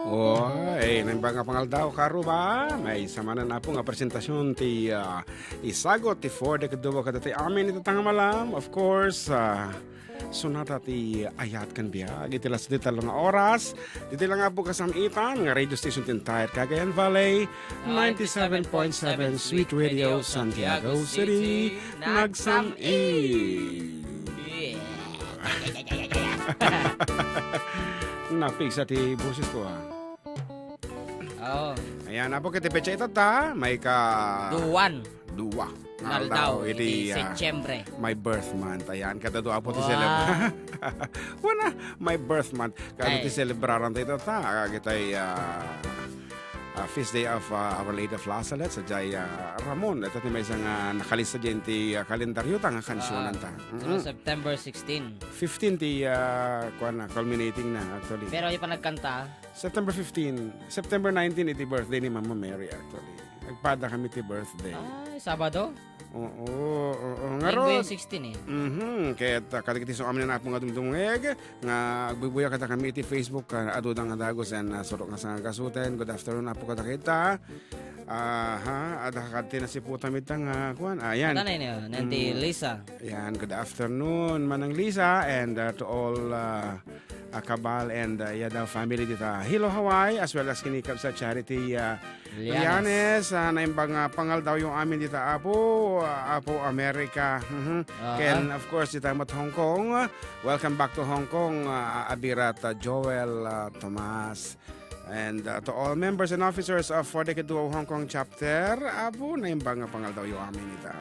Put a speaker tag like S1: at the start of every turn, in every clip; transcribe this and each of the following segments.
S1: Oy, nang mga pangaldaw karo ba? May samanan na po nga presentasyon ti isagot ti for de kaduwa kadati amin ito tanga malam. Of course, sunata ti ayat kan biya. Gitilas di talong nga oras. Dito lang nga po kasamitan nga radio station ti entire Cagayan Valley 97.7 Sweet Radio Santiago City. Nagsami. Napig sa ti boses ko
S2: Oh,
S1: Ayan, apo kiti pecha ito ta, may ka... Duwa.
S2: Naldaw, iti Setyembre.
S1: My birth month. Ayan, kada doa po ti
S2: Wow.
S1: celebra. Wana, my birth month. Kada
S2: Ay.
S1: ti celebraran ito ta. Kita'y feast day of Our Lady of Lazaret sa Jay Ramon. Ito ti may isang nakalista dyan ti kalendaryo ta nga kansyonan ta.
S2: September 16.
S1: 15 ti culminating na actually.
S2: Pero yung pa nagkanta,
S1: September 15. September 19 iti birthday ni Mama Mary actually. Nagpada kami ti birthday.
S2: ay, Sabado?
S1: Oo.
S2: Linggo
S1: Ngaro.
S2: yung 16 eh.
S1: Kaya kadagiti so kami na napong dumdumngeg nga agbubuya kata kami iti Facebook adudang nga dagos and surok nga sa kasuten. Good afternoon na po kada kita. Ada kakati na si puta mitang kuan. Ayan.
S2: Ano na yun? Nanti Lisa.
S1: Ayan, good afternoon Manang Lisa and to all Kabal and Yadaw family dito Hilo Hawaii as well as kinikap sa charity Lianes naimbang pangal daw yung amin dito Apo America. Ken of course dito at Hong Kong. Welcome back to Hong Kong Abirat Joel Tomas and to all members and officers of For the Keduo Hong Kong chapter Apo naimbang pangal daw yung amin dito.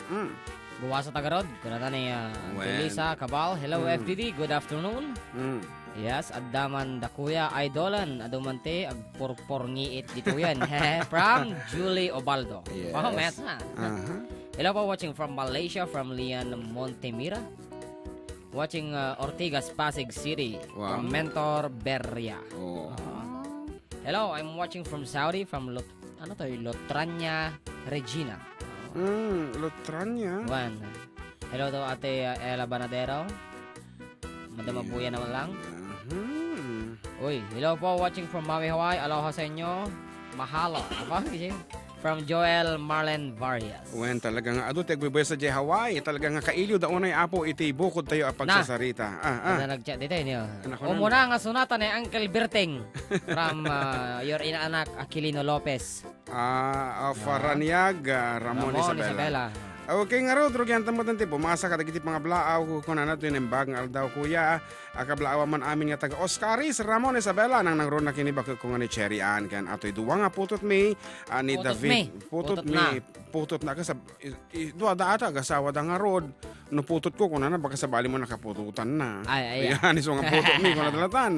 S2: Buwa sa Tagarod. Kunata ni
S1: Well.
S2: Lisa Cabal. Hello FDD. Good afternoon. Yes, addaman da kuya idolan adumante agporpor ngiit dito yan. From Julie Obaldo.
S1: Yes.
S2: Wow, meta. Hello po watching from Malaysia from Lian Montemira. Watching Ortigas Pasig City
S1: Wow.
S2: from Mentor Berria.
S1: Oh.
S2: Hello, I'm watching from Saudi from Lotranya Regina.
S1: Lotranya.
S2: One. Hello to Ate Ella Banadero. Madam Abuya naman lang. Uy, hello po watching from Maui, Hawaii. Aloha sa inyo. Mahalo. Apa? From Joel Marlen Varias.
S1: Wen talaga nga adto tagbiboy sa Jay Hawaii talaga nga kailyo daunay apo iti bukod tayo ang pagsasarita.
S2: Kada nag-chat dito niyo.
S1: Anak ko
S2: O
S1: na.
S2: muna nga sunata ni Uncle Berting from your inaanak Aquilino Lopez.
S1: Faraniag Ramon Isabela. Okay nga ro, drugyan tamo tanti pumasa ka dagiti mga blaaw ko na nato yung embag nga aldaw kuya. Akablaawa man amin nga taga Oscaris Ramon Isabela nang nangron na kinibak ko nga ni Cherry Ann kan atoy duwa nga putot mi ni
S2: Putot
S1: David.
S2: mi.
S1: Putot
S2: Putot
S1: mi.
S2: na.
S1: Putot na ka sa duwa da ata gasawa da nga rod. No putot ko kuno na baka sa bali mo nakapututan na.
S2: Ay.
S1: Ayan, iso nga putot mi kuno dalatan.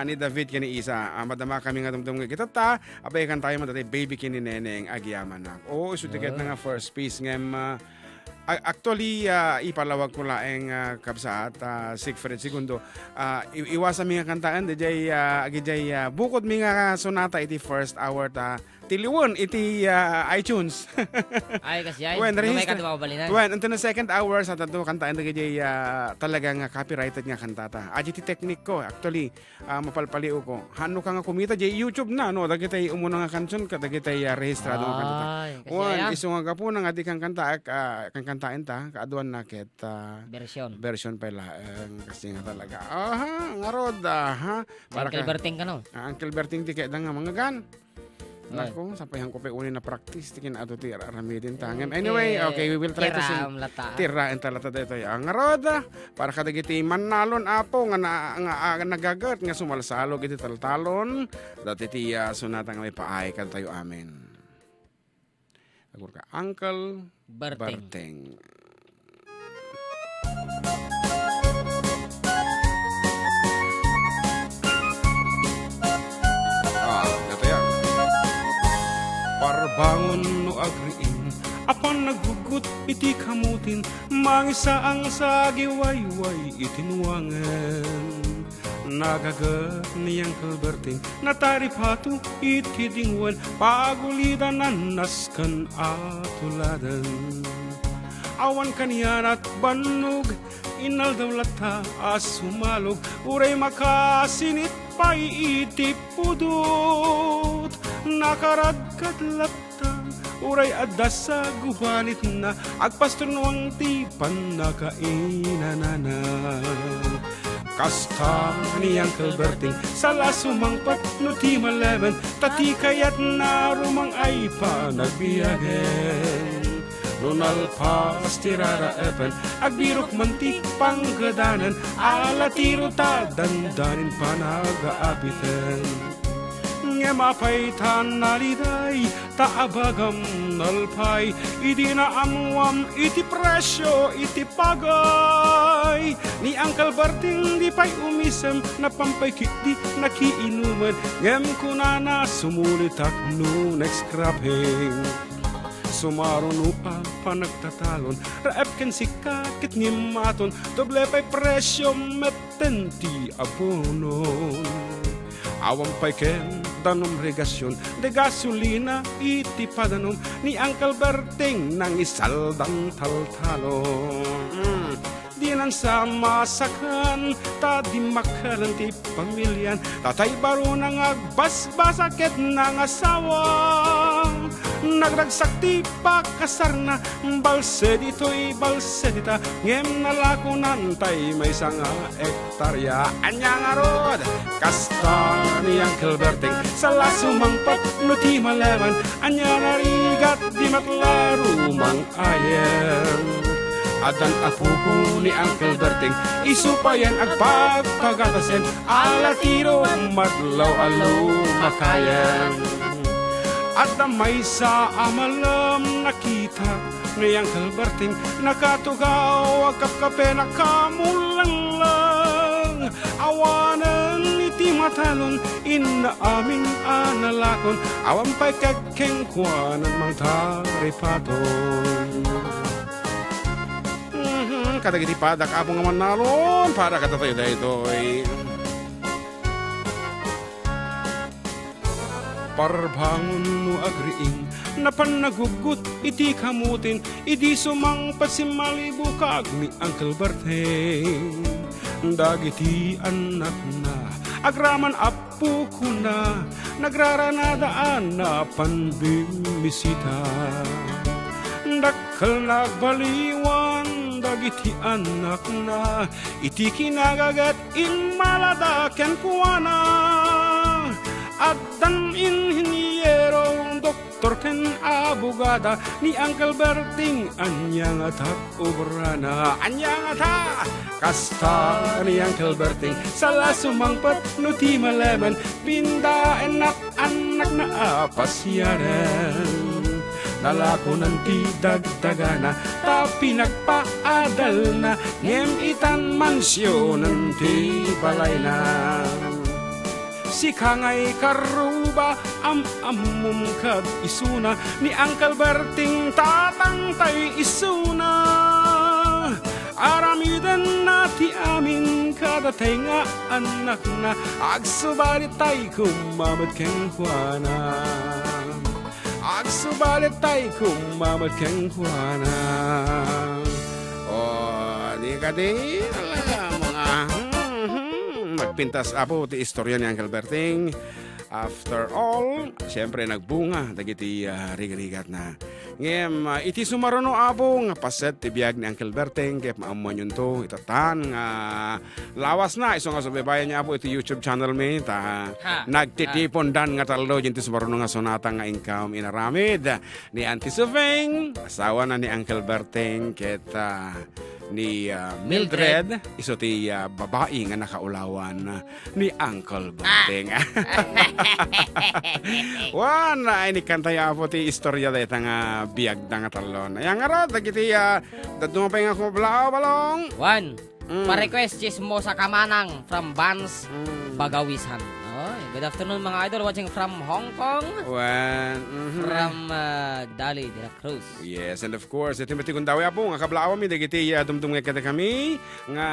S1: Ni David kini isa. Madama kami nga dumdum nga kita ta. Abay kan tayo madati baby kini neneng agyaman na. Oh, iso tiket na nga first piece ngem actually, ipalawag ko laeng kabsaat, Sigfred Segundo. Iwasa mi nga kantaan, DJ bukod mi nga sonata iti first hour tiliwon iti iTunes.
S2: Ay kasi ay.
S1: When
S2: May
S1: register-
S2: kanta balinan.
S1: When, until na second hour sa tato kantaan DJ talagang copyrighted nga kantata. Iti technique ko, actually, mapalpaliw ko. Hano ka nga kumita, YouTube na, no? Dagitay umuna nga kansyon ka, dagitay rehistrado nga kantata.
S2: Ay, kasi
S1: Wan,
S2: ay.
S1: iso nga kapo nga di kang kanta, kang kantain ta, kaaduan na ket
S2: Version.
S1: pala, kasi nga talaga. Ngarod,
S2: Uncle Berting ka no?
S1: Uncle Berting ti kaya nga mga gan.
S2: Right.
S1: Nako, sapayan ko pa uni na practice, tikin ato ti aramidin tangem. Anyway, okay, we will try to sing.
S2: Kiram lata.
S1: Tira en talata dito ang ngarod, para kadagiti manalon apo nga nagagat nga sumalsalog iti taltalon, dati ti sunata nga may paay kan tayo amin. Agur ka, Uncle
S2: Berting.
S1: Berting. Ito yan. Parbangon no agriin, apan nagugut iti kamutin, mangisa ang sa giwayway itinuangan. Nagagat ni Uncle Berting nataripatu itidingwan pagulidan nanaskan atuladan. Awan kaniyan at banog inal daw lata asumalog uray makasinit pa'y itipudot. Nakaradkad lata uray adas sa gubanit na agpastrunuang tipan nakainanana. Kasta ni Uncle Berting sala sumangpat no ti maleven tati kayat na rumang ay pa nagbiyagen. Nunalpas tirara epen agbirok mantik panggadanan ala tiro ta dandanin panagaapiten. Ngemapay tanaliday taabagam nalpay idi na amwam iti presyo iti pagay ni Uncle Berting di pay umisem na pampay kiti nakiinuman ngem kunana sumulitak no next scrapping. Sumaron pa panagtatalon raepken sikakit ngimaton doble pay presyo metenti abonon. Awang pay ken danom regasyon de gasolina iti padanom ni Uncle Berting nang isaldang taltalon. Di nan sama sakan tadi makalan ti pamilyan tatay baro nang agbasbasaket nang asawa. Nagragsak ti pakasarna balse dito'y balse dita ngem nalako nantay may sanga ektarya anyang arod. Kasta ni Uncle Berting sala sumangpat no ti malewan anya narigat di maklaro mang ayen. Adan apuko ni Uncle Berting isupayan agpagpagatasen ala tiro madlaw alo makayan. At may sa amalam nakita ni Uncle Berting nakatugaw agkapkape nakamulang awanan iti matalon inaaming analakon awan pa'y kagkengkwanan mang taripaton. Katagiti padak abong naman naron para katatayo dahitoy. Parbangon no agriing na panagugot iti kamutin idi sumangpat si malibukag ni Uncle Berting. Dagiti anak na agraman apu ko na nagraranadaan na panbimisita. Dakal nagbaliwan dagiti anak na iti kinagagat in maladaken kuana. At dan inhinyero doktor ken abogada ni Uncle Berting anyang atak obrana anyang ata. Kasta ni Uncle Berting sala sumangpat no ti malemen pinda enak anak na apasyaran. Nalako nanti dagdagana tapi nagpaadal na ngem itan mansyon nanti balay na. Si kangay karuba amum kad isuna ni Uncle Berting tatangtay isuna. Aramidan na ti amin kada tenga anak na agsubalit tay kumamat keng kuana. Agsubalit tay kumamat keng kuana. Oh, di ka di talaga mga nagpintas apo ti istorya ni Uncle Berting. After all, siyempre nagbunga dagiti rigrigat na. Ngem iti sumaruno abo nga paset ti biag ni Uncle Berting ket maamuan yun to itatan nga lawas na iso nga subaybayan niya po iti YouTube channel mi ta nagtitipon dan nga taldo ti sumaruno nga sonata nga income inaramid ni Auntie Sufeng asawa na ni Uncle Berting ket ni Mildred iso ti babae nga nakaulawan ni Uncle Berting. Wan ay ni kantaya po ti istorya dayta nga biag da nga talon. Yang arot dagiti daduma pa nga ko balong.
S2: One. Pa-request chismo sa kamanang from Bans Bagawisan. Oh, Good afternoon mga idol watching from Hong Kong. From Dali de la Cruz.
S1: Yes, and of course, ito mati kung daw po nga kablaawa mi dagiti dumdum nga kita kami nga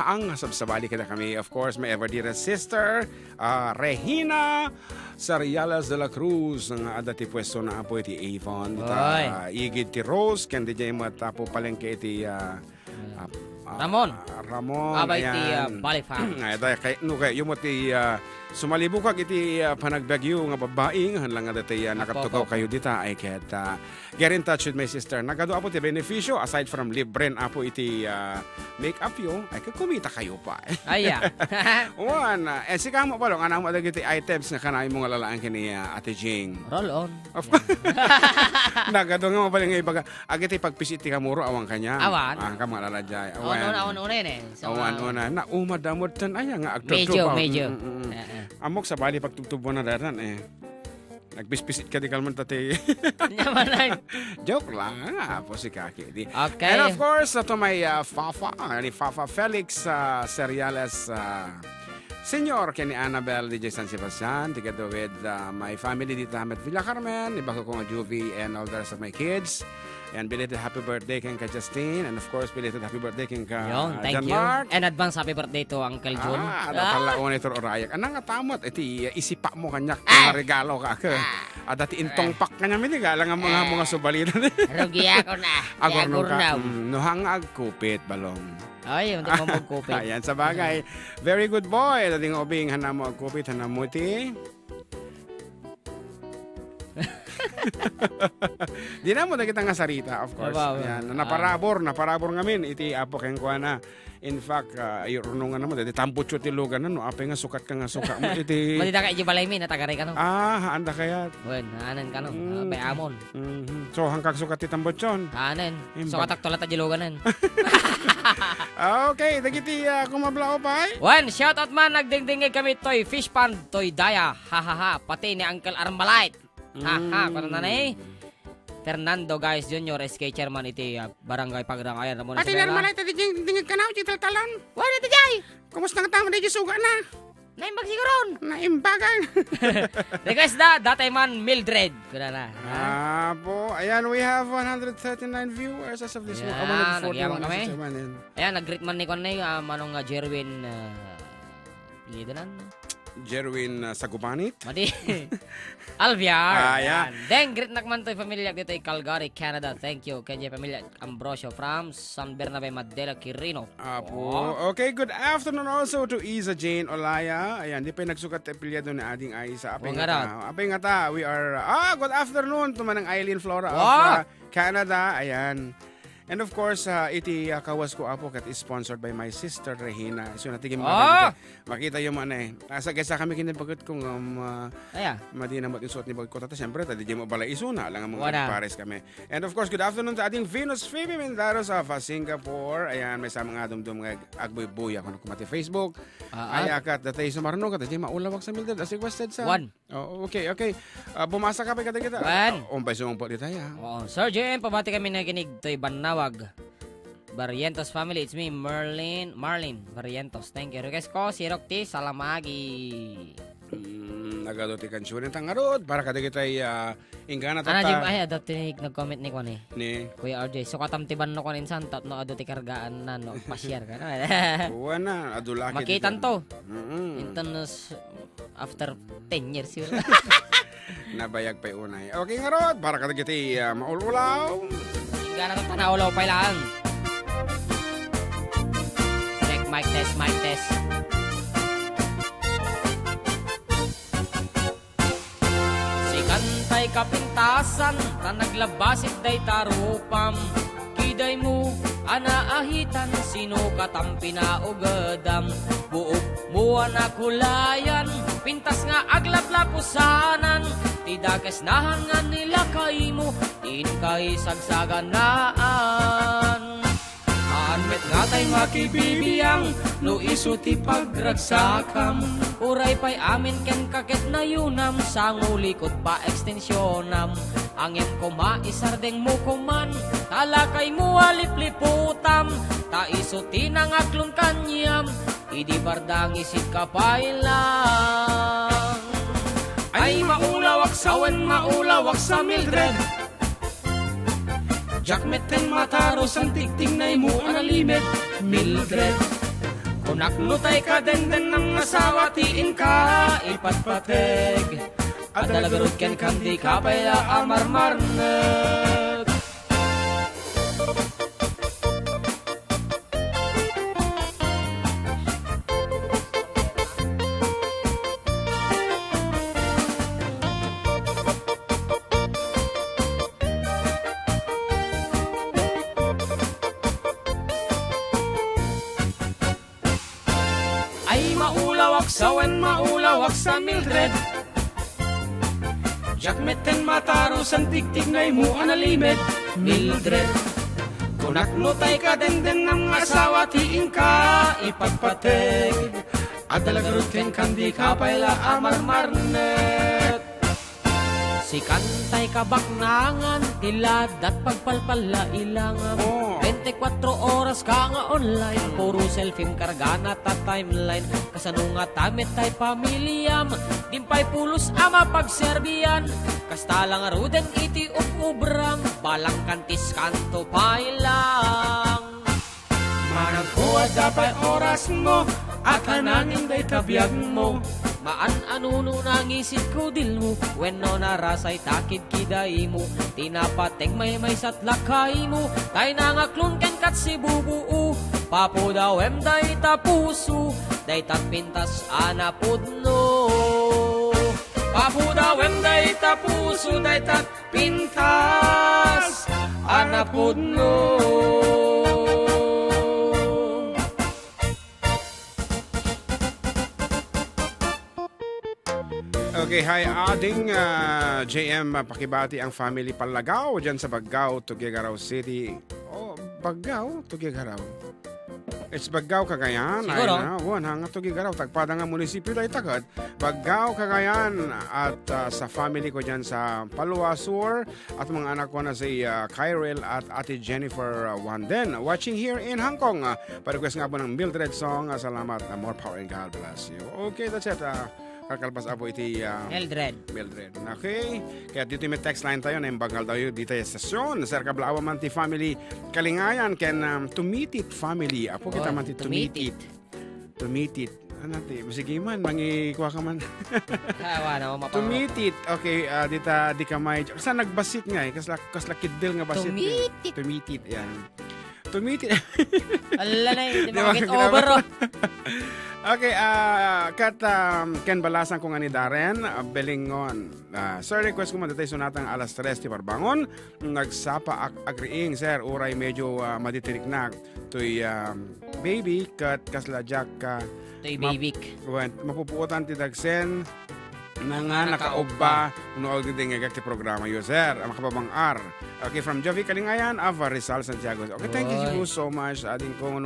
S1: ang sabsabali kita kami. Of course, may ever dear sister Regina Sarialas de la Cruz nga adati pwesto na apo iti Avon. Igid ti Rose ken di jay matapo palengke iti
S2: Ramon.
S1: Abay
S2: ti Balifam.
S1: Kay yung ti sumalibukag iti panagbagyo nga babae nga lang dati nakatugaw kayo dita ay ket get in touch with my sister. Nagado apo ti benepisyo aside from libren apo iti make up yo ay kumita kayo pa.
S2: Aya.
S1: One, sika mo pa lang ana mo dagiti items nga kanay mo nga lalaan kini Ate Jing.
S2: Roll on.
S1: Of course. Nagado nga mo pa lang ibaga agiti pagpisit ti kamuro awang kanya.
S2: Awan.
S1: Ka mga lalajay.
S2: Awan eh. So,
S1: Awan na umadamot tan aya nga agtutubaw.
S2: Medyo.
S1: Amok sa bali pagtugtubo na daran nagbispisit ka di kalman tate. Joke lang po si Kaki.
S2: Okay.
S1: And of course to my Fafa Felix Seriales Senyor Kenny Annabel DJ San Sebastian together with my family dito at Villa Carmen, iba ko nga Juvie and all the rest of my kids. And belated happy birthday kay Justine. And of course, belated happy birthday kay
S2: John
S1: Mark.
S2: And advance happy birthday to Uncle John.
S1: Natalaon ito orayak. Anang tamot, iti isipa mo kanyak mga regalo ka. Dati intong pak kanya miniga lang ang mga subalitan.
S2: Rugi ako na.
S1: Agor na. Nuhang agkupit balong.
S2: Ay, hindi mo magkupit.
S1: Ayan, sa bagay. Very good boy. Dating obing hanam mo agkupit, hanam mo iti. Di na mo na kita nga sarita, of course. Yan, naparabor ngamin iti apo keng kuana. In fact, irunungan na mo dati tambutso ti lugan no apay nga sukat ka nga suka mo iti.
S2: Malita ka balay mi natagari ka no.
S1: Anda kaya.
S2: Wen, anan ka no. Bay amon.
S1: So hangkag sukat ti tambutson.
S2: Anan. Sukat ak tolat ti luganan.
S1: Okay, dagiti kumablao pa.
S2: Wen, shout out man nagdingdingig kami toy fish pan toy daya. Ha pati ni Uncle Armalite. Kano na eh. Fernando guys Junior SK chairman iti barangay Pagrangayan Ramon.
S1: Pati normal ito dingig ka na iti talon.
S2: Wala iti jay.
S1: Kumusta nga tama di suga na?
S2: Naimbag siguron.
S1: Naimbagan.
S2: Request datay man Mildred. Kuna na.
S1: Po, ayan we have 139 viewers as of this one.
S2: Ayan nag-greet man ni Konay manong Jerwin pilidanan.
S1: Jerwin Sagubanit.
S2: Madi. Alviar.
S1: Ayan.
S2: Then, great nakman to pamilya dito ay Calgary, Canada. Thank you. Kanya pamilya Ambrosio from San Bernabe, Madela, Quirino.
S1: Apo. Okay, good afternoon also to Isa Jane Olaya. Ayan, di pa nagsukat pilyado na ading Aisa. Apay nga ta. We are, good afternoon to manang Eileen Flora of Canada. Ayan. And of course, iti kawas ko apo kat is sponsored by my sister Regina. So natigim makita yung man Asa kaysa kami kinipagod kung madina mo isuot ni Bagkot. At siyempre, tadi mo bala isuna lang ang mga pares kami. And of course, good afternoon sa ating Venus Phoebe Mendaros of Singapore. Ayan, may sa mga dumdum nga agboy-boy ako na kumati Facebook. Ay akat datay sumarno kat di maulawak sa Mildred as requested sa. Okay. Bumasa ka pa kita. Umpay sumangpo di tayo.
S2: Sir JM, pabati kami nakinig to'y Banawag. Barrientos family, it's me, Marlin Barrientos. Thank you. Request ko, si Rokti Salamagi.
S1: Nagado ti kansyon ng tangarod para kada kitay ingana tata.
S2: Ay, adot tinig nag-comment ni Kone.
S1: Ni
S2: Kuya RJ, so katamtiban no konin san tat no adot ti kargaan na no pa-share ka na.
S1: Buwana, adulaki.
S2: Makitan to. Internos after 10 years yun.
S1: Nabayag pa unay. Okay nga rod, para kada kitay maululaw.
S2: Ingana to tanaulaw pa lang. Check mic test. Kantay kapintasan na naglabasit day tarupam kiday mo anaahitan sino katampi na ugadam buok mo anakulayan pintas nga aglaplapusanan tidakas nahangan nila kay mo in kay sagsaganaan anmet nga tay makibibiyang no isuti pagragsakam uray pa'y amin ken kaket na yunam sangulikot pa ekstensyonam angin ko maisardeng mo kuman talakay mo alipliputam ta isuti nang aklong kanyam idi bardang isit kapailan
S1: Ay maulawak sawen maulawak sa Mildred. Jakmeten mataros ang tigtingnay mo analimed Mildred. Kung naklutay ka denden ng asawa tiin ka ipatpateg. At dalagarod ken kandi ka paya amarmarnag. Ay maulawak sawen maulawak sa Mildred. Jakmeten mataros ang tigtignay mo analimed Mildred. Kung naklutay ka denden ng asawa tiin ka ipagpateg. At dalagarot ken kandi ka pala amarmarnet.
S2: Si kantay kabaknangan, tilad at pagpalpala ilangan. 24 oras ka nga online, puro selfie kargana ta timeline. Kasanunga tamit tay pamilyam, dimpay pulos ama pagserbiyan. Kasta lang aruden iti ubrang, balang kantis kanto pailang.
S1: Managkuha dapat oras mo, at hanangin day tabiyag mo.
S2: Maan-anuno nangisid ko dil mo, when no narasay takid kiday mo. Tinapateg may sat lakay mo, tay nangaklon ken kat si bubuo. Papo daw day tapuso, day tat pintas anapudno. Papo daw day tapuso, day tat pintas anapudno. Okay, hi ading JM pakibati ang family Palagaw dyan sa Bagao, Tuguegarao City. Oh, Bagao, Tuguegarao. It's Bagao, Cagayan. Siguro.
S1: Ay na, hanga Tuguegarao. Tagpada nga munisipyo tayo tagad. Bagao, Cagayan. At sa family ko dyan sa Palua Sur. At mga anak ko na si Kyril at Ate Jennifer Wanden. Watching here in Hong Kong. Pa-request nga po ng Mildred song. Salamat. More power and God bless you. Okay, that's it. Kakalpas apo iti
S2: Mildred.
S1: Okay. Kaya dito may text line tayo na imbagal daw yun dito yung stasyon. Sir Kablawa man ti family Kalingayan ken to meet it family. Apo kita man ti to meet it. To meet it. Ano ti? Sige man, mangikuha ka man. To meet it. Okay, dita di ka may... Kasi nagbasit nga eh. Kasla kidil nga basit. To meet it. Yan. To meet it.
S2: Ala na yun. Di ba get over oh.
S1: Okay, Ken Balasan ko nga ni Darren Belingon. Sir, request ko man datay sunatang alas 3 ti parbangon. Nagsapa agriing, sir. Uray medyo maditirik na. To'y baby, kat kasla jack ka.
S2: To'y baby.
S1: Mapupuotan ti Dagsen. Nga nakaubba. Unoog din nga ti programa yun, sir. Makababang R. Okay, from Jovi Kalingayan, Ava Rizal, Santiago. Okay, thank you so much. Ading ko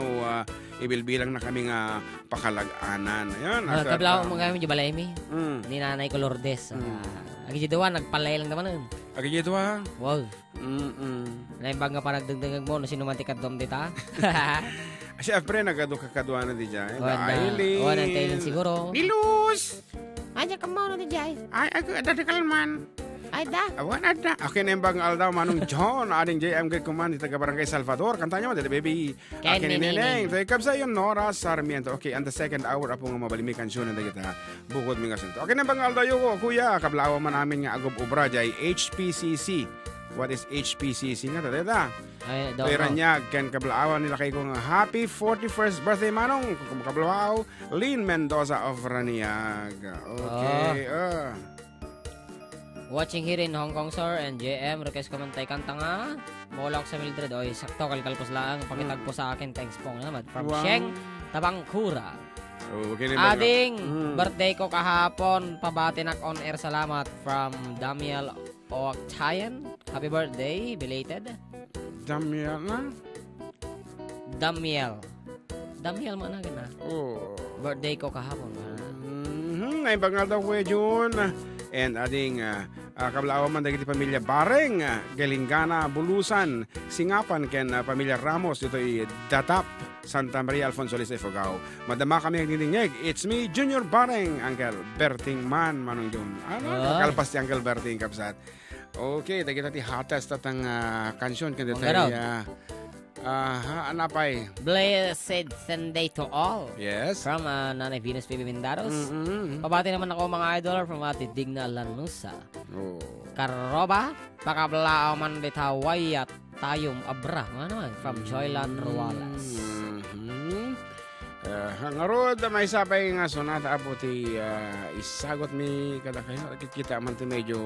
S1: ibilbilang na kami nga pakalag-anan. Ayun.
S2: Kablaw mo kami di balay mi. Ni nanay ko Lourdes. Agi jidawa nagpalay lang naman.
S1: Agi jidawa.
S2: Wow. Naimbag nga pa nagdagdagag mo no sino man tikat dom dita.
S1: Siyempre nagadu-kakadwa na di dyan.
S2: Aileen. O nantayin siguro.
S1: Nilus!
S2: Ay, ka mo na di dyan.
S1: Ay, dadakalman.
S2: Ay, da.
S1: Awan, ada. Okay, nembang aldaw, manong John, ading JM Grid Command, taga Barangay Salvador. Kantanya mo, baby. Akin nineng. So, ikab sa yun, Nora Sarmiento. Okay, and the second hour, apo nga mabalimi kansyon na kita. Bukod mi nga sinto. Okay, nembang aldaw yung kuya, kablawa man namin nga agob ubra, jay HPCC. What is HPCC nga, tadeda?
S2: Ay,
S1: daw. Iranyag, ken kablaawan nila kay kong happy 41st birthday, manong. Kablaaw, Lynn Mendoza of Raniag. Okay,
S2: Watching here in Hong Kong, sir, and JM, request ko man tayo kanta nga. Mula ko sa Mildred, oy, sakto, kalkalpos lang. Pakitag po sa akin, thanks po naman. From Sheng, Tabangkura.
S1: Okay,
S2: Ading, birthday ko kahapon, pabati nak on air, salamat. From Damiel Octayan, happy birthday, belated.
S1: Damiel na?
S2: Damiel mo na gina. Birthday ko kahapon.
S1: Ay, bangal daw ko June. And ading kablawa man dagiti pamilya Bareng, Galingana, Bulusan, Singapan ken pamilya Ramos dito'y Datap, Santa Maria Alfonso Lisa Ifugao. Madama kami ang dindingig. It's me, Junior Bareng, Uncle Berting Man, manong yun. Kalpas si Uncle Berting kapsat. Okay, kita ti hatas tatang kansyon kanda tayo. Anapay.
S2: Blessed Sunday to all.
S1: Yes.
S2: From Nanay Venus Baby Mindaros. Pabati naman ako mga idol from Ate Digna Lanusa.
S1: Oh.
S2: Karoba, pakablao man dit Hawaii at tayong abra. Ano naman? From Joyland Rualas.
S1: Ngarod, may sapay nga sonata aputi isagot mi kada kayo. Kita man ti medyo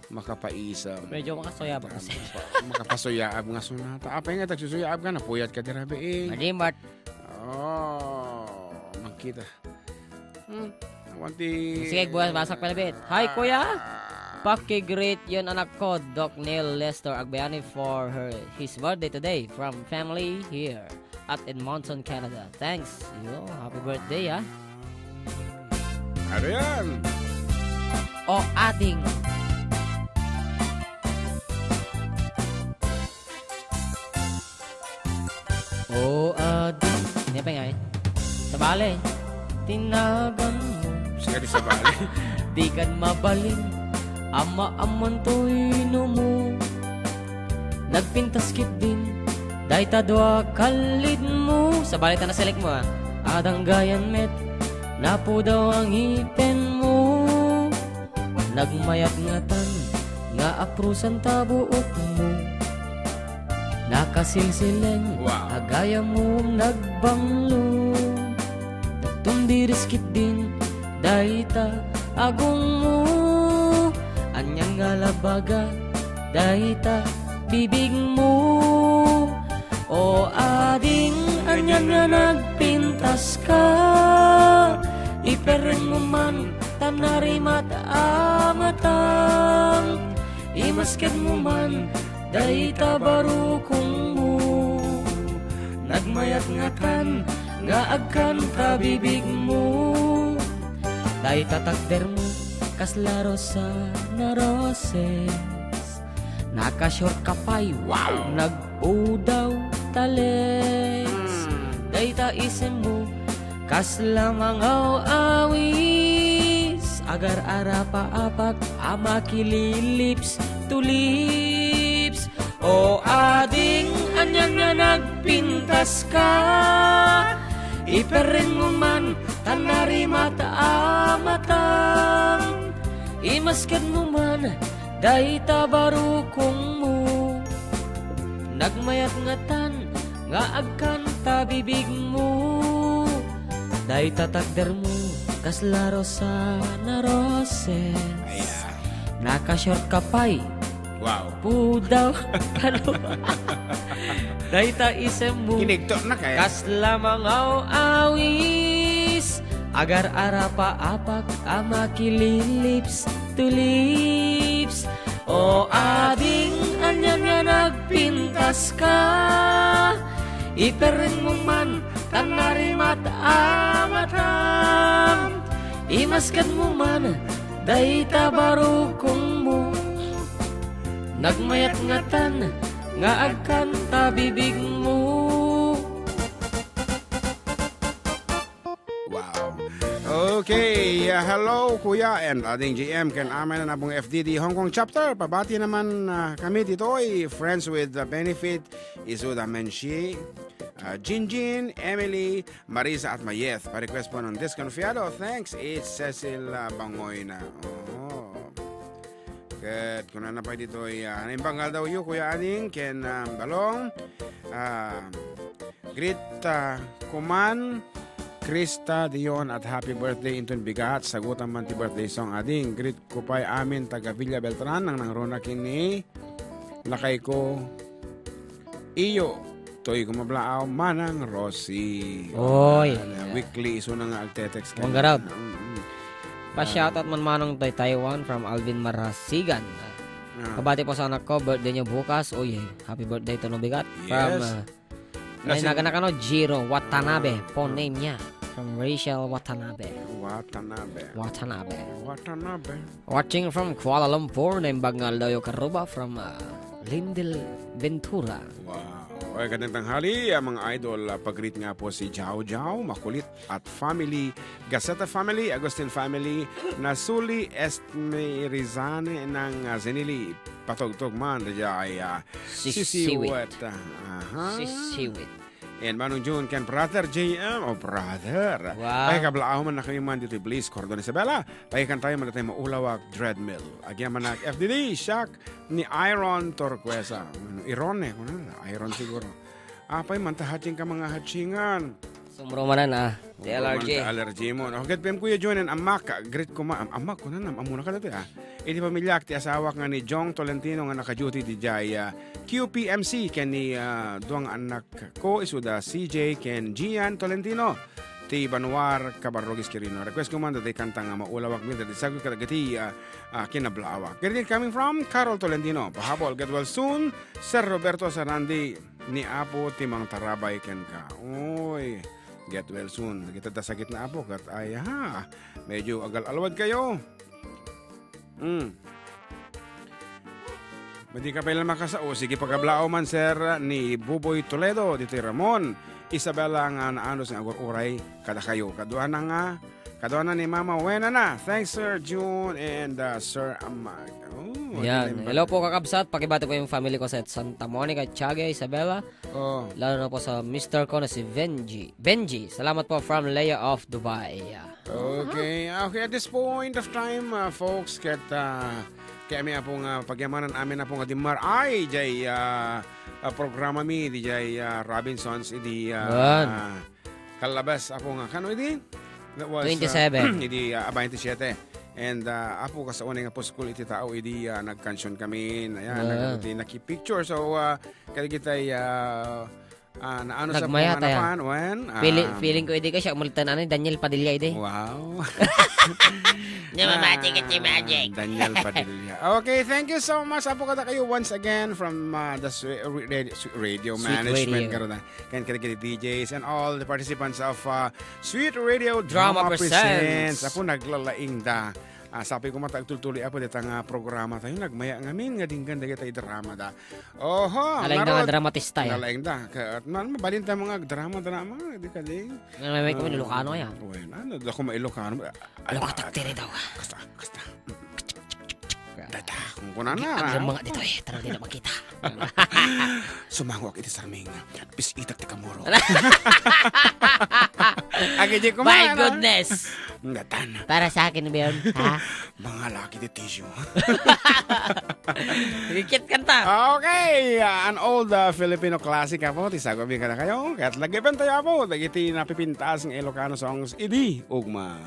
S1: makapaisa.
S2: Medyo makasoyab kasi.
S1: Makapasoyaab nga sonata. Apay nga tagsusuyaab ka na puyat ka dirabi eh.
S2: Malimbat.
S1: Magkita. Awanti.
S2: Sige, bukas basak palabit. Hi, kuya. Paki-greet yun anak ko, Doc Neil Lester Agbayani for his birthday today from family here at Edmonton, Canada. Thanks. Yo, happy birthday, ha?
S1: Ano yan?
S2: O ating Hindi pa nga eh. Sa bale, tinagan mo.
S1: Sige sa bale.
S2: Di kan mabaling, ama-aman to'y mo. Nagpintaskit din, dahi tadwa kalid mo. Sa bale ta na-select mo Adang gayan met, napo daw ang ipin mo. Nagmayat ngatan, nga aprusan tabuok mo. Nakasilsileng, agaya mo nagbanglo. Nagtumdiriskit din, dahita agong mo. Anyang ngalabaga, dahita bibig mo. O ading, anyang nga nagpintas ka. Ipereng mo man, tanarimat amatang. Imasket mo man, dahita barukong mo. Nagmayat ngatan, nga agkan kabibig mo. Dahita takder mo, kaslaro sa na roses. Nakashort kapay, nag-udaw tales. Dahita isem mo, kaslamang awis. Agar arapa-apak, amakililips, tulips. O ading, anyang nga nagpintas ka. Iperin mo man, tanarimat amatang. Imaskan mo man, dahita barukong mo. Nagmayat ngatan, nga agkan tabibig mo. Dahita takder mo, kaslaro sa na roses. Nakashort kapay, pudaw kano. Dahita isem mo,
S1: kinigto na kaya.
S2: kaslamang awis. Agar arapa-apak, amakililips, tulips. O ading, anyang nga nagpintas ka. Iperin mo man, tanarimat amatang. Imaskan mo man, dahita barukong mo. Nagmayat ngatan, nga agkan tabibig mo.
S1: Okay, hello Kuya and ating GM Ken Amen na nabong FDD Hong Kong chapter. Pabati naman kami dito ay friends with benefit Isuda Menshi, Jinjin, Emily, Marisa at Mayeth. Pa-request po ng Disconfiado. Thanks, it's Cecil Bangoy na. Good. Kung na pa dito ay naimbanggal daw yung Kuya Aning Ken Balong, Greet Kuman, Krista Dion at happy birthday Inton Bigat. Sagutan man ti birthday song ading. Greet ko pa'y amin taga Villa Beltran nang nangrona kini lakay ko iyo to'y kumablaaw manang Rosie.
S2: Oy.
S1: Weekly iso na nga agtetext ka.
S2: Manggarab. Pa-shoutout man manong tay Taiwan from Alvin Marasigan. Kabati po sa anak ko, birthday niyo bukas. Oy, happy birthday to no Bigat. From naganak Jiro Watanabe. Phone name niya. From Rachel Watanabe. Watching from Kuala Lumpur, naimbanggal daw yung Karuba from Lindel Ventura.
S1: Wow. Okay, gandang tanghali, mga idol. Pag-greet nga po si Jao Jao, Makulit at family, Gaceta family, Agustin family, Nasuli Estmerizane ng Zenili, Patugtog man, ay
S2: Sisiwit.
S1: Aha.
S2: Sisiwit.
S1: And Manong June can brother JM o brother.
S2: Wow.
S1: Ay kablaaw man na kami man dito Bliss, Cordon Isabela. Pahikan tayo man tayo maulawak Dreadmill. Agyan man na FDD, Shock ni Iron Torquesa. Iron Iron siguro. Apay man tahaching ka mga hatchingan.
S2: Sumrumanan di allergy.
S1: Allergy mo. Okay, PM Kuya John and Amak. Great ko Amak ko na amuna ka dito Iti pamilyak ti asawa nga ni Jong Tolentino nga naka-duty di jay QPMC ken ni duang anak ko isuda CJ ken Gian Tolentino ti Banwar Cabarrogis Quirino. Request ko man dati kanta nga maulawak mi dati sagot kadagati kinablawak. Getting coming from Carol Tolentino. Pahabol get well soon. Sir Roberto Sarandi ni Apo Timang Tarabay ken ka. Oy. Get well soon. Kita dasakit na Apo kat ay medyo agal-alwad kayo. Madi ka pala makasao. Sige pagkablao man sir ni Buboy Toledo dito Ramon. Isabela nga naanos nga agur-uray kada kayo. Kaduhan na ni Mama Wena na. Thanks Sir June and Sir Amag.
S2: Yan. Hello po kakabsat. Pakibati ko yung family ko sa Santa Monica, Tiaga, Isabela. Lalo na po sa Mr. ko na si Benji. Salamat po from Leia of Dubai.
S1: Okay, at this point of time, folks, kaya kami po nga pagyamanan amin na po nga dimar ay jay programa mi di jay Robinsons idi kalabas apo nga kano idi? That was
S2: 27.
S1: Idi 27. And apo ka sa unang nga po school iti tao idi nagkansyon kami ayan nakipicture so kaya kita naano sa
S2: Nagmaya tayo.
S1: panganapan when
S2: Feeling ko hindi ka siya umulitan Daniel Padilla ide.
S1: wow.
S2: Namamati ka si Magic.
S1: Daniel Padilla. Okay, thank you so much. Apo kada kayo once again from the radio management. Kan kada DJs and all the participants of Sweet Radio Drama Presents. Apo naglalaing da. Sabi ko matagtultuloy ako dito nga programa tayo. Nagmaya ngamin nga dinggan da kita drama da. Oho.
S2: Alaing da nga dramatista ya.
S1: Alaing da. Mabalin tayo mga drama. Di ka ding.
S2: May kami Ilocano yan.
S1: Bueno, ako ma-Ilocano.
S2: Alam ko taktiri daw.
S1: Kasta. Data, kung kuna na.
S2: Ang mga dito tarang din na makita.
S1: Sumangwak iti sa aming pisitak ti kamuro.
S2: My goodness.
S1: Ngatan.
S2: Para sa akin ba yun? Ha?
S1: Mga laki di tissue.
S2: Rikit kanta.
S1: Okay, an old Filipino classic po. Tisagobi ka na kayo. Kaya't lagipan tayo po. Dagiti napipintas ng Ilocano songs. Idi, ugma.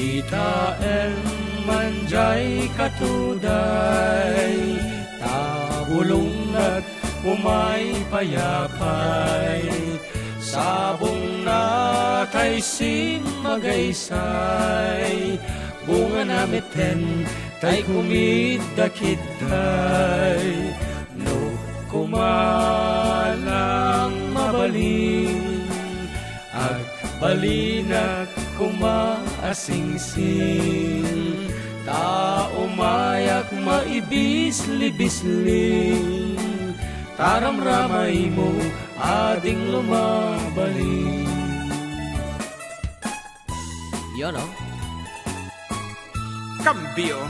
S3: Kita manjay katuday, tabulong at umay payapay, sabong na kay simagaysay, bunga namiten tay kumidakitay, no kumalang mabalin, ag balinak kumaasingsing, ta umayak maibisli-bisling, taramramay mo ading lumabalin.
S2: Yun
S1: Cambio.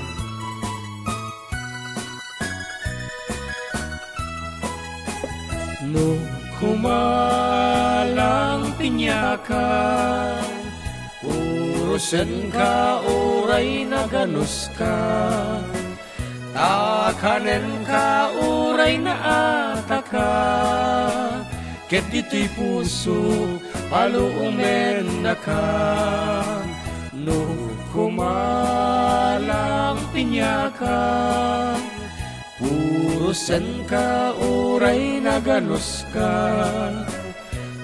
S3: No kumalang pinyakan, urusan ka uray na ganus ka, takanen ka uray na ataka, ket dito'y puso paluumen na ka. No kumalang pinyakan, urusan ka uray na ganus ka,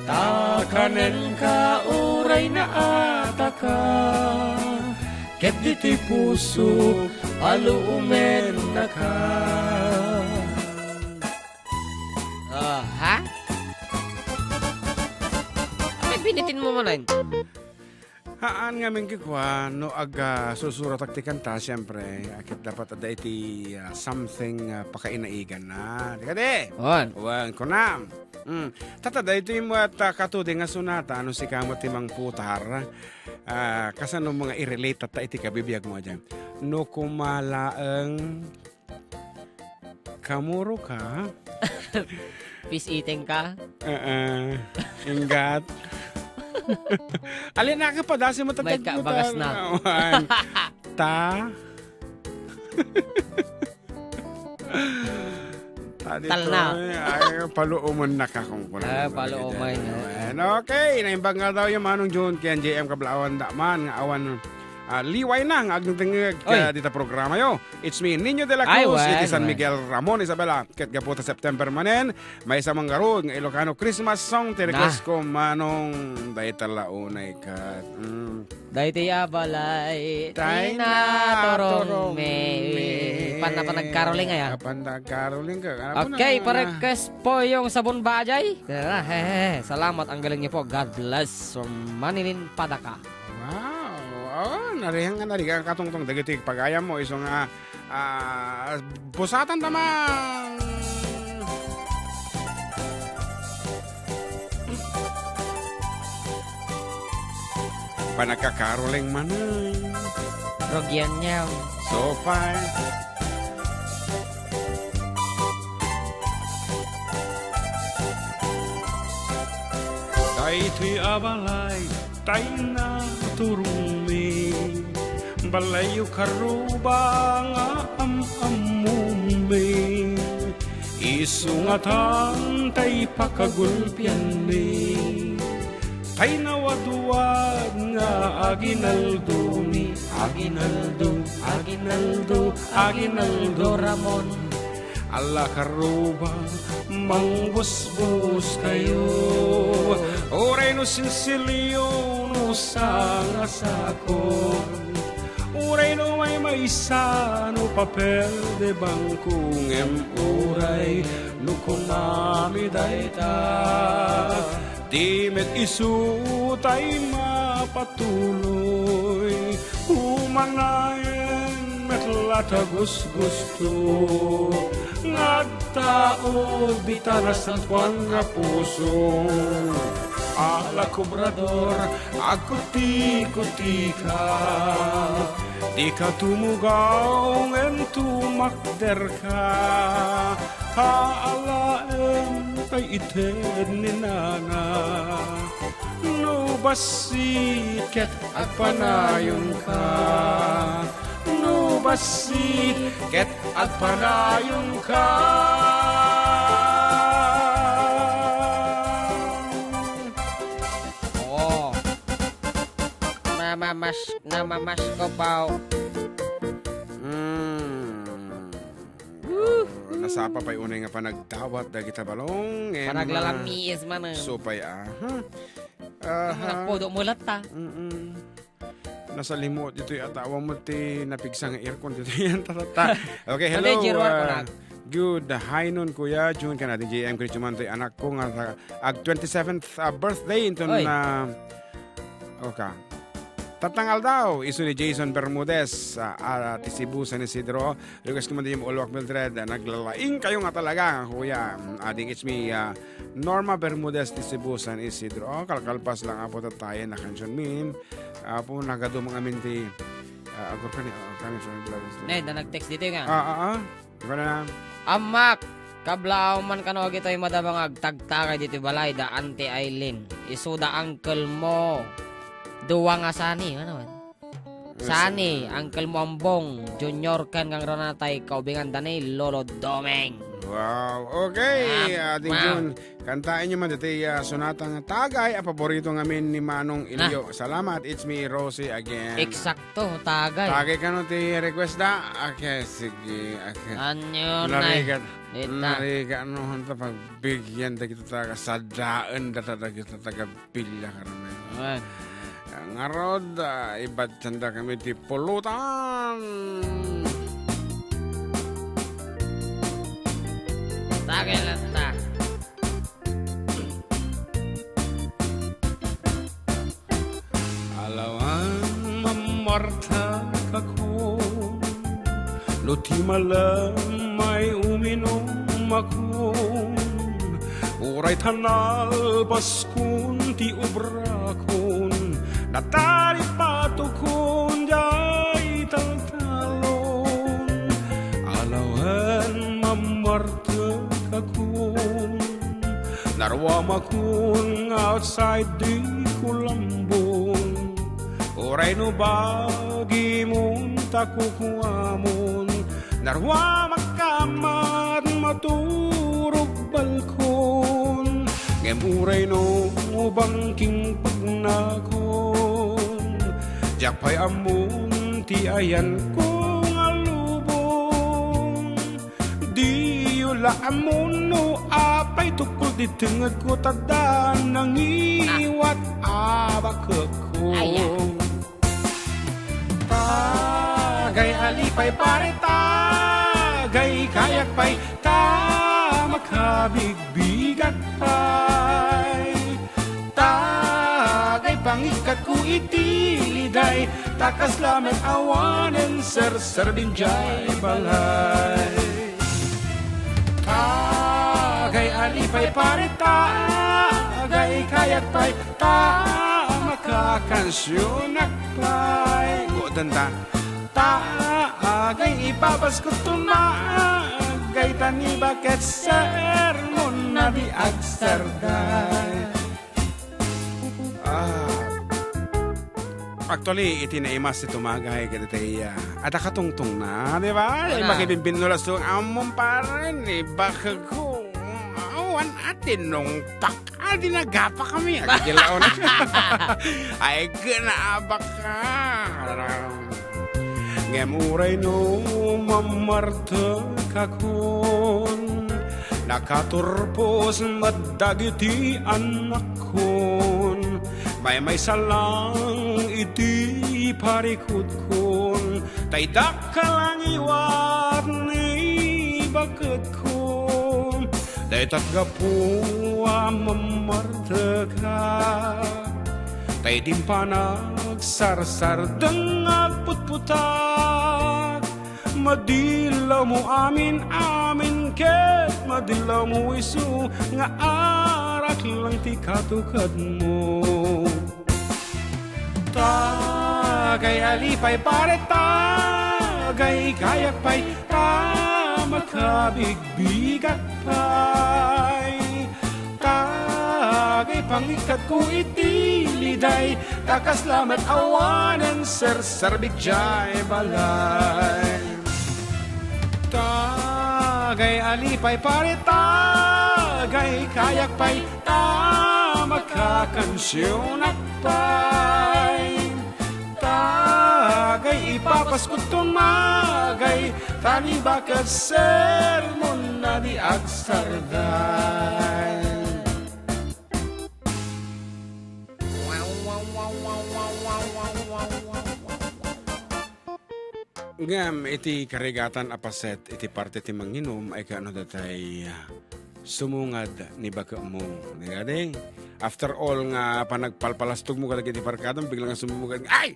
S3: takanen ka uray na ataka, ket dito'y puso aluumen na ka.
S2: Ha? Ay, pinitin mo man.
S1: Haan nga min kikwa, no aga susurat ak ti kanta, siyempre, akit dapat ada iti something pakainaigan na. Di ka di?
S2: On.
S1: Wan ko na. Tatada ito yung katudi nga sunata, ano si kamot timang putar. Kasano mga i-relate at iti kabibiyag mo dyan. No kumalaang kamuro ka.
S2: Peace eating ka.
S1: Ingat. Alin na ka pa, dasi mo
S2: May bagas na.
S1: Ta.
S2: Talna.
S1: Ay, paluuman na ka kung kuna.
S2: Paluuman.
S1: Okay, naimbang nga daw yung manong June kaya JM Kablawan daman nga awan liway na ang agtungtingig dita programa yo. It's me, Nino de la Cruz, iti San Miguel Ramon, Isabela. Ket gaputa September manen, may isa mang garod ng Ilocano Christmas song, ti-request ko manong daytala unay kat.
S2: Dayti abalay,
S1: Tay
S2: na torong me. Panagkaroling nga yan.
S1: Panagkaroling ka.
S2: Okay, pa-request po yung sabon bajay. Salamat, ang galing niyo po. God bless from Manilin Padaka.
S1: Wow. Oh, narihan katungtong dagitig pagayam mo iso nga busatan tamang. Panagkakaroling manay.
S2: Rogyan niya.
S1: Sopay.
S3: Daytoy abalay, tay na turumi. Balayo karuba nga amumumi. Isungatan tay pakagulpian mi. Tay nawaduwag nga aginaldo ni Aginaldo Ramon. Ala karuba, mangbusbus kayo. Oray no sinsilyo no sangasakon. Uray no may isa no papel de bangkong uray no kumami dayta. Di met isu tay mapatuloy. Humanayen met latagos gusto. Nagtaod bitana San Juan nga puso. Ala kubrador, akuti-kuti ka. Di ka tumugaw, en tumakder ka. Haalaem kay ited ni nana. No basit ket at panayon ka. No basit ket at panayon ka.
S2: Namamas ko pa.
S1: Nasapa pa'y unay nga panagdawat da kita balong.
S2: Panaglalamiis man.
S1: Supay
S2: Nagpodo mulat ta.
S1: Nasa limot dito yung atawa mo ti napigsang aircon dito yan tatata. Okay, hello. Good hi nun kuya June ka natin JM Krichuman to'y anak ko nga ag 27th birthday ito na okay. Tatangal daw, iso ni Jason Bermudez ti Cebu San Isidro. Lukas kuman din yung Ulwak Mildred. Naglalaing kayo nga talaga, kuya. Ading it's me, Norma Bermudez ti Cebu San Isidro. Kalkalpas lang apo tayo na kansyon min. Apo nagado mga minti. Agor ka ni kami from vlog.
S2: Na nag-text dito nga.
S1: Diba na?
S2: Amak, kablaw man kano gito yung madabang agtagtagay dito balay da Auntie Eileen. Isuda uncle mo. Duwa nga sani, ano man? Sani, Uncle Moambong, Junior kan kang ranatay, kaubingan danay, Lolo Domeng.
S1: Wow, okay. Ating June, kantain nyo man dito sunatang tagay, paborito ngamin ni Manong Ilyo. Salamat, it's me, Rosie, again.
S2: Eksakto, tagay.
S1: Tagay ka no, ti request da? Okay, sige. Okay.
S2: Anyo,
S1: Nariga, ano, hanta pagbigyan da kita taga sadaan, da kita taga pilya karami. Ngarod, iba't tanda kami di pulutan.
S2: Tagay lang ta.
S1: Alawa
S3: mamarta ako, luti malam may uminom ako, uray tanal baskun ti ubrakon, natari patukon jay taltalon, alawan mamarta ako, narwam akon outside di kulambon, uray no bagi mon takukuamon, narwam akamat maturog balkon, ngem uray no bangking pagnakon, jakpay amon ti ayan kong alubong, di yula amon no apay tukol di tengad ko tagdan nang iwat abak ko. Tagay alipay pare tagay kayak pay ta makabigbigat pay tagay pangikat ko itiliday takas laman awanen ser binjay balay tagay alipay pare tagay kayak pay ta makakansyonak pay godanda tagay ibabas ko tumagay tani bakit sermon na di agsarday. Actually, itinaimas si tumagay kada tayo at akatungtong na, di ba? Ay makibimbin nulas doon among parin, baka ko awan atin nung di nagapa kami. Agkilaon na. Ay ganaabak ka. Ngemuray no mamarta kakon, nakaturpos madagiti anak kon, may salang iti parikot kon, taydak ka lang iwat ni bakit kon, daytat gapuwa mamarta ka, tay di pa nagsarsar dengag putputak, madilaw mo amin ket madilaw mo isu nga arak lang ti katukad mo. Tagay alipay pare tagay kayak pay ta makabigbigat pay tagay pangikat ko itiliday takas lamat awanen serbijay balay tagay alipay pare tagay kayak pay ta makakansyonak pay tagay ipapas ko tumagay tani bakat sermon na di agsarday. Ngam iti karigatan apaset iti parte ti manginom ay kaano datay sumungad ni baka mo. Nigading after all nga panagpalpalastog mo kadagiti parkadam biglang nga sumungad. Ay!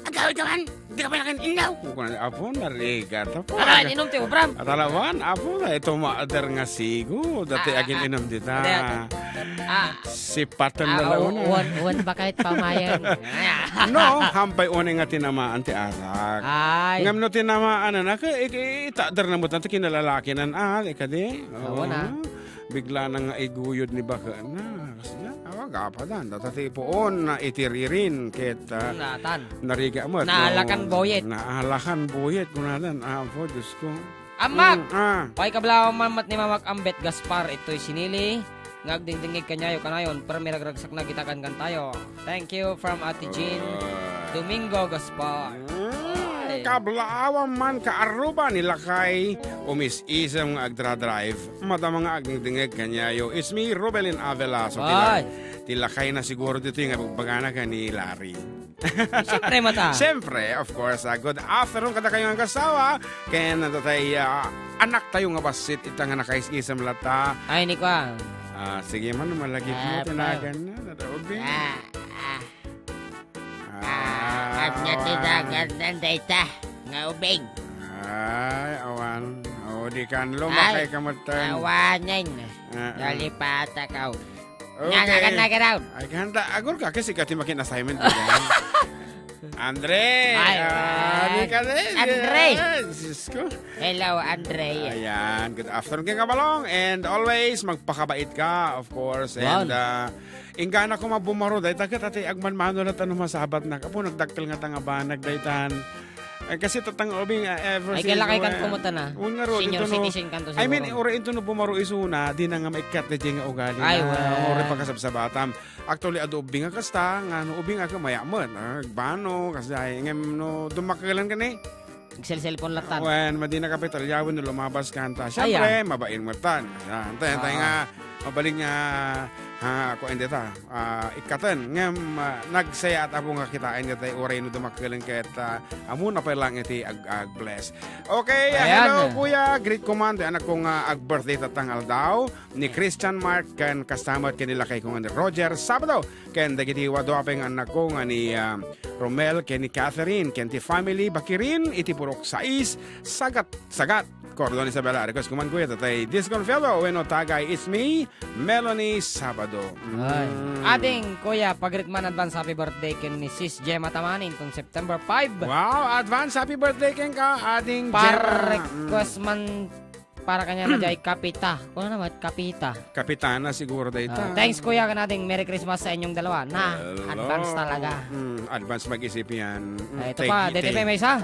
S3: Agaw-gawan! Di ka pa nakan inaw! Apo narigat.
S2: Aran, inom ti Bram.
S3: At alawan, apo na ito maader nga sigo. Dati agin inom dita. Si Patan na launa.
S2: Uwan ba kahit pamayan?
S3: No, hampay unay nga tinamaan ti arak.
S2: Ay.
S3: Ngam no tinamaan na itadar na mo tanto kinalalaki nan ikadi.
S2: Oo na.
S3: Bigla na nga iguyod ni baka na. Kasi na, gapadan. Datati poon na itiririn ket nariga mo.
S2: Naalakan boyet.
S3: Naalakan boyet kunadan. Apo, Diyos ko.
S2: Amak! Pay kablaw mamat ni Mamak Ambet Gaspar. Ito'y sinili. Ngagdingdingig kanyayo kanayon. Pero miragragsak na gitakan kan tayo. Thank you from Ate Jean Domingo Gaspar.
S3: Kablawan man kaaruba nila kay umis-isang agdra-drive. Mata mga agdingdingig kanyayo. It's me, Robelin Avila. So tilakay na siguro dito yung pagpagana ka ni Larry.
S2: Siyempre mata.
S3: Siyempre, of course. Good afternoon kada kayo ang kasawa. Kaya natatay anak tayo nga basit itang nga nakaisisam lata.
S2: Ay, ni kwa.
S3: Sige man, malagip mo tinagan na.
S2: At nga tinagan ng data. Nga ubing.
S3: Ay, awan. O, di kan lumakay kamatan.
S2: Awanin. Lalipata ka.
S3: Okay.
S2: Nga raw.
S3: Ay, ganda. Agor ka kasi kati makin assignment ko yan. Andre!
S2: Ay,
S3: di ka din.
S2: Andre!
S3: Diyos ko.
S2: Hello, Andre.
S3: Ayan. Good afternoon, King Kabalong. And always, magpakabait ka, of course. And, ingana ko mabumaro. Dahil tagat ati agman-mano na tanong masabat na. Kapo, nagdaktil nga tanga ba? Nagdaitan. Kasi tatang obing ever
S2: Ay, kailangan kan kumuta na. Senior citizen kan to siguro.
S3: I mean, ora ito no bumaro isuna, di na nga maikat na dyan nga ugali
S2: ay,
S3: na. Ora pagkasabsabatam. Actually, ado ubing nga kasta, nga no ubing nga mayaman. Bano, kasi ay, ngem no, dumakalan ka ni.
S2: Cellphone latan.
S3: When, madina kapital, yawin no lumabas ka hanta. Siyempre, mabain mo tan. Hantay nga, mabaling nga, ako hindi ta, ikatan. Ngem, nagsaya at ako nga kitain nga tayo, oray no dumakalan kahit amuna pa lang iti ag-bless. Okay, hello kuya, great command. Anak ko nga ag-birthday tatangal daw ni Christian Mark kan kasama kanila kay kong Roger Sabado. Ken dagiti wado apeng anak ko nga ni Romel, ken ni Catherine, ken ti family Bakirin, iti purok sais, sagat. Cordon Isabela, request kuman kuya tatay Disconfiado, bueno tagay, it's me, Melanie Sabado.
S2: Ating kuya, pag-ritman advance happy birthday ken ni Sis Gemma Tamanin kung September 5.
S3: Wow, advance happy birthday ken ka, ating
S2: request man para kanya na jay kapita. Kung naman, kapita.
S3: Kapitana siguro dayta.
S2: Thanks kuya ka nating Merry Christmas sa inyong dalawa. Na, advance talaga.
S3: Advance mag-isip yan.
S2: Ito pa, DTP may isa.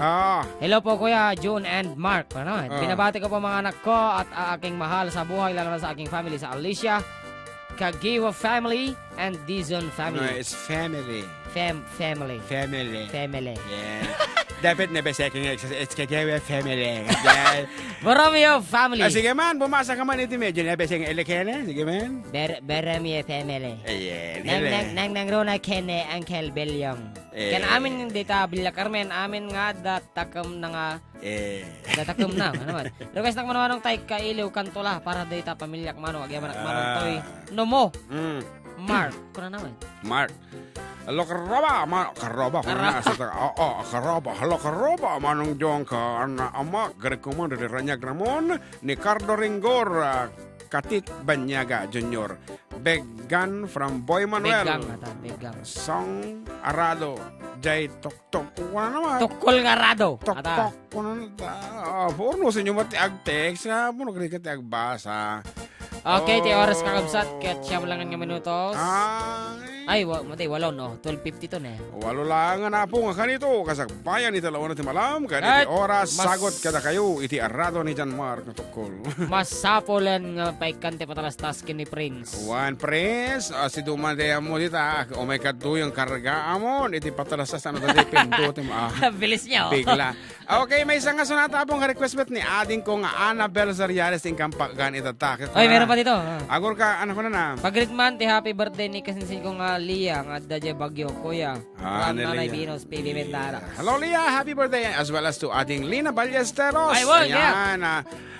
S2: Hello po kuya, June and Mark. Ano naman, binabati ko po mga anak ko at aking mahal sa buhay, lalo na sa aking family, sa Alicia, Kagiwa family, and Dizon family.
S3: No, it's family.
S2: Family.
S3: Yeah. Dapat na beseking it's Kagiwa family.
S2: Boromeo family.
S3: Sige man, bumasa ka man iti medyo na beseng elekene. Sige man.
S2: Boromeo family.
S3: Ayan.
S2: Nang rona kene Uncle Belyong. Kan amin dita Bilya Carmen, amin nga datakam na nga. Datakam na. Ano man. Request nak manong tay kailiw kantula para dita pamilyak mano agyaman ak manong toy. No mo. Mark. Kuna naman.
S3: Mark. Halo karoba, karoba halo karoba, manong jong ka, ama, garekoman dari Ranyag Ramon, ni Cardo Ringgor, Katit Banyaga Junior, Began from Boy Manuel,
S2: Begang.
S3: Song Arado, Jay Tok, wala naman.
S2: Tukol nga rado.
S3: Tok, wala naman. Purno sa inyo mati ag-text, puno ka ti agbasa.
S2: Okay, ti oras kakabsat, ket siya mo lang nga minutos. Ay, matay, walo, no? 12:50 to, ne?
S3: Walo lang nga na po nga kanito. Kasakbayan iti lawan natin malam. Kaniti oras, sagot kada kayo. Iti arado ni John Mark na tukol.
S2: Masapolan nga paikante patalastas kin ni Prince.
S3: One Prince. Si Dumadea mo dita. O may kaduyang karga mo. Iti patalastas ano dati pindutin mo.
S2: Bilis niya,
S3: Bigla. Okay, may isang nga sunata pong request bet ni ading ko nga Annabel Zariales ting kampagan itatak.
S2: Oy, meron pa dito.
S3: Agor ka, ano ko na.
S2: Pagritman, ti happy birthday ni kasinsin ko nga Lia, nga dadya bagyo, kuya. Nanay Binos, PB Mendara.
S3: Hello, Lia. Happy birthday. As well as to ating Lina Ballesteros.
S2: Ay, well,
S3: ayan,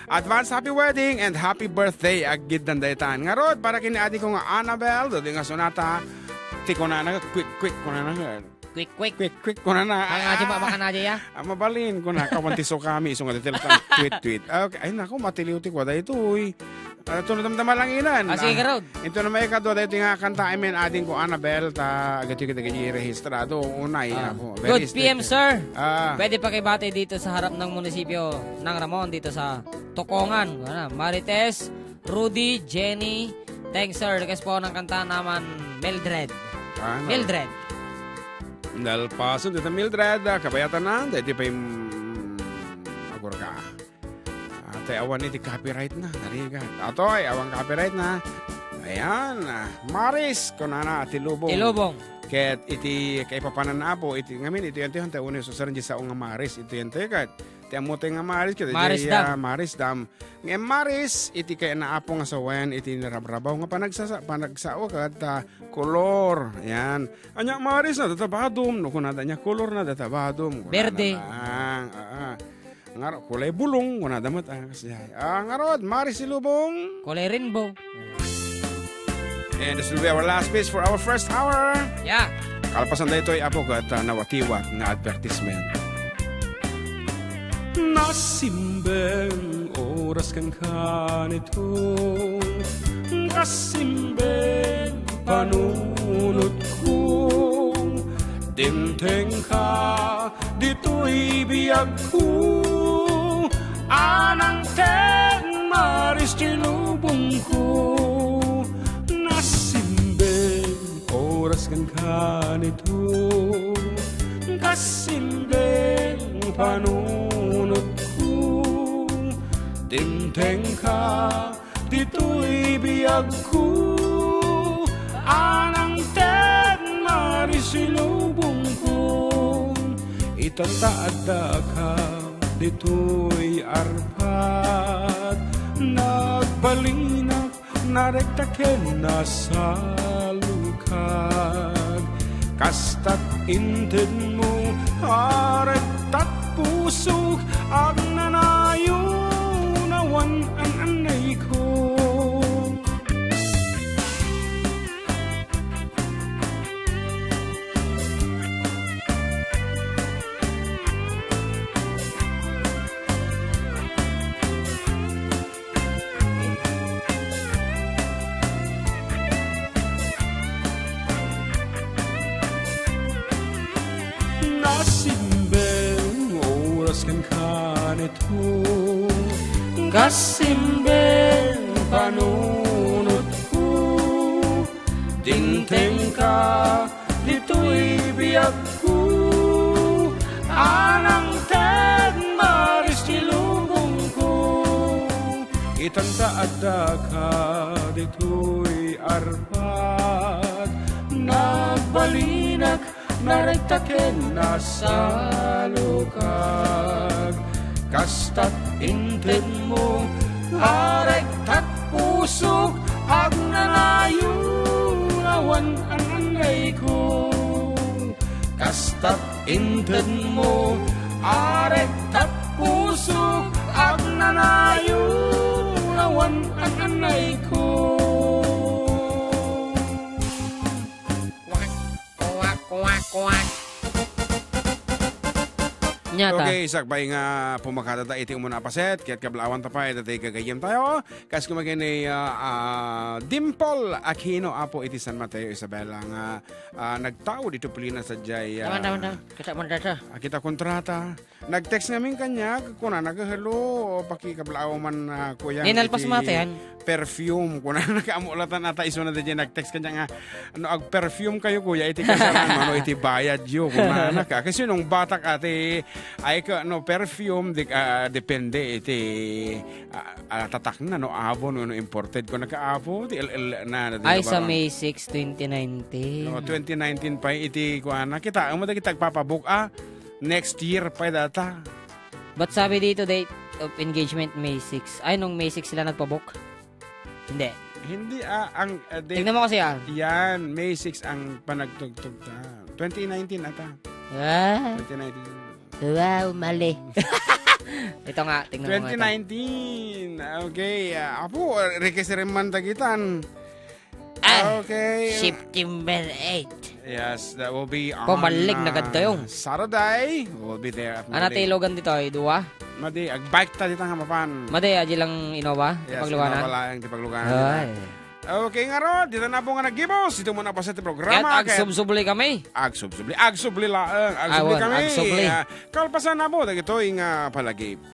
S3: advance happy wedding and happy birthday. Agid dandaytan. Nga rod, para kini ating ko nga Annabel, dodi nga sonata, tiko na quick ko na Quick ko na.
S2: Ang aji ba baka na ya?
S3: Mabalin ko na. Kawantiso kami. Iso nga detail tweet. Okay. Ay, naku, matiliw-tik wada ito. Ito na damdama lang inan.
S2: Sige, Rod.
S3: Ito na may kadwa. Ito nga kanta. I mean, ading ko Annabel. Agad-agad rehistrado. Unay.
S2: Good PM, sir. Pwede pa kay bate dito sa harap ng munisipyo ng Ramon. Dito sa Tokongan. Marites, Rudy, Jenny. Thanks, sir. Request po ng kanta naman Mildred. Mildred.
S3: Dahil paso dito Mildred, kabayatan na, dahil di pa yung agor ka. Ate, awan iti copyright na, narigat. Atoy, awan copyright na. Ayan, Maris, kunana, Tilubong. Ket iti, kay papanan na po, iti, ngamin, iti yan tayo, uno, susaran di sa nga Maris, iti yan tayo, kat, iti amote nga Maris, kat, Maris Dam. Ngayon Maris, iti kay naapo nga sa wen, iti narabrabaw nga panagsao, kat, kolor, yan. Anya Maris na, databadom, no, kunada niya, kolor na, databadom.
S2: Verde.
S3: Ngaro, kulay bulong, kunada mat, ngarod, Maris Silubong.
S2: Kulay rainbow.
S3: And this will be our last piece for our first hour.
S2: Yeah.
S3: Kalpasan da ito'y apo kat nawatiwat nga advertisement. Nasimbeng oras kang kanito, kasimbeng panunod ko, dimteng ka, dito'y biyag ko, anang ten maris tinubong ko. Nasimbeng oras kang kanito, kasimbeng panunod ko, dimteng ka, dito'y biyag ko, anang ten marisilubong ko. Itataada ka, dito'y arpat, nagbalinak, narektaken na sa lukag. Kastat inted mo, arektat pusok, ang nanayo, nawan ang anay ko. Nasimbeng oras kang kanito, kasimbeng panunod ko, dinteng ka, dito'y biyag ko, anang ten maris tilubong ko. Itataada ka, dito'y arpat, nagbalinak, narektaken na sa lukag. Kastat inted mo, arektat pusok, ang nanayo, nawan ang anay ko. Kastat inted mo, arektat pusok, ang nanayo, nawan ang anay ko.
S2: Nyata.
S3: Okay, sakbay nga pumakata ta iti umuna paset, kaya't kablawan ta pa, itatay kagayam tayo. Kas kumagin ni Dimple Aquino, apo iti San Mateo, Isabela, nga nagtao dito pulina sa jay.
S2: Taman. Kita man data.
S3: Kita kontrata. Nag-text namin kanya, kuna nag-hello, pakikablaw man kuya.
S2: Ninalpas matehan.
S3: Perfume, kuna nag-amulatan ata iso na dyan, nag-text kanya nga, ano, ag-perfume kayo kuya, iti kasalan, ano, iti bayad yo, kuna naka. Kasi nung batak ate, ay ka, no, perfume, depende, iti, tatak na, no, abo, no, imported ko, naka-abo, na,
S2: Ay, sa May 6, 2019.
S3: no, 2019 pa, iti, kuha kita, ang kita papabook, next year pa data.
S2: But sabi dito, date of engagement May 6. Ay, nung May 6 sila nagpabook? Hindi.
S3: Hindi, ang date,
S2: Tignan mo kasi
S3: yan, May 6 ang panagtugtog ta. 2019 ata.
S2: Ah,
S3: 2019.
S2: wow, mali. Ito nga, tingnan mo nga ito.
S3: 2019. Okay. Apo, rekesireman tagitan. Okay.
S2: September 8.
S3: Yes, that will be on
S2: Pumalig na ganda yung.
S3: Saturday. We'll be there at
S2: Ana tilogan dito ay duwa.
S3: Madi, ag-bike ta dito nga mapan.
S2: Madi aji lang Innova,
S3: Yes,
S2: pagluwanan.
S3: wala ang tipagluganan.
S2: Ay.
S3: Okay nga ro, dito na po nga nag-gibos. Dito muna pa sa
S2: Kahit
S3: programa.
S2: agsubsubli kami.
S3: Agsubli laang. Agsubli
S2: Awon,
S3: kami.
S2: agsubli.
S3: Kalpasan na po, dagito yung palagi.